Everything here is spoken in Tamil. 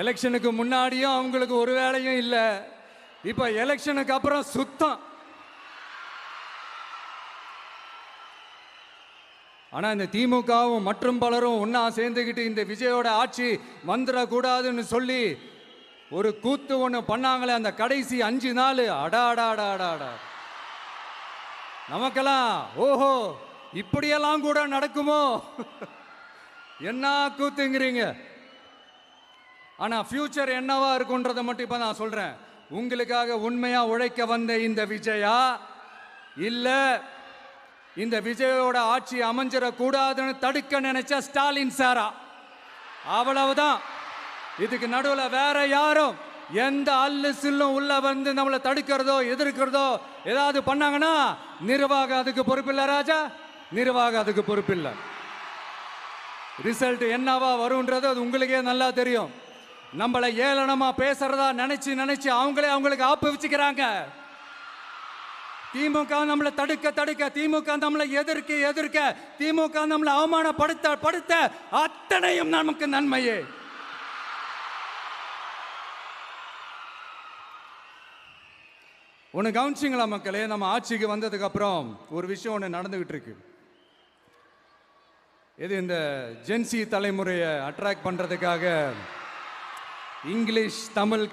எலெக்ஷனுக்கு முன்னாடியும் அவங்களுக்கு ஒரு வேலையும் இல்லை, இப்ப எலெக்ஷனுக்கு அப்புறம் சுத்தம். ஆனா இந்த திமுகவும் மற்றும் பலரும் ஒன்னா சேர்ந்துக்கிட்டு இந்த விஜயோட ஆட்சி வந்துடக்கூடாதுன்னு சொல்லி ஒரு கூத்து ஒன்று பண்ணாங்களே, அந்த கடைசி 5 நாள் அடாடாடாடாடா, நமக்கெல்லாம் ஓஹோ இப்படியெல்லாம் கூட நடக்குமோ என்ன கூத்துங்கிறீங்க. ஆனா ஃபியூச்சர் என்னவா இருக்குன்றதை மட்டும் இப்ப நான் சொல்றேன். உங்களுக்காக உண்மையா உழைக்க வந்த இந்த விஜயா, இல்ல இந்த விஜயோட ஆட்சி அமைஞ்சிடக்கூடாதுன்னு தடுக்க நினைச்ச ஸ்டாலின் சாரா, அவ்வளவுதான். இதுக்கு நடுவில் வேற யாரும் எந்த அல்லு சில்லும் உள்ள வந்து நம்மளை தடுக்கிறதோ எதிர்க்கிறதோ ஏதாவது பண்ணாங்கன்னா நிர்வாகம் அதுக்கு பொறுப்பில்லை ராஜா, நிர்வாகம் அதுக்கு பொறுப்பில்லை. ரிசல்ட் என்னவா வரும்ன்றது அது உங்களுக்கே நல்லா தெரியும். நம்மளை ஏளனமா பேசுறதா நினைச்சு நினைச்சு அவங்களுக்கு ஆப்பு வச்சுக்கிறாங்க. திமுக நம்மளை தடுக்க திமுக நம்மளை எதிர்க்க திமுக நம்மளை அவமானப்படுத்த அத்தனையும் நமக்கு நன்மையே. ஒன்று கவனிச்சிங்களா மக்களே, நம்ம ஆட்சிக்கு வந்ததுக்கு அப்புறம் ஒரு விஷயம் ஒன்று நடந்துகிட்டு இருக்கு. இது இந்த ஜென்சி தலைமுறையை அட்ராக்ட் பண்றதுக்காக இங்கிலீஷ் தமிழ்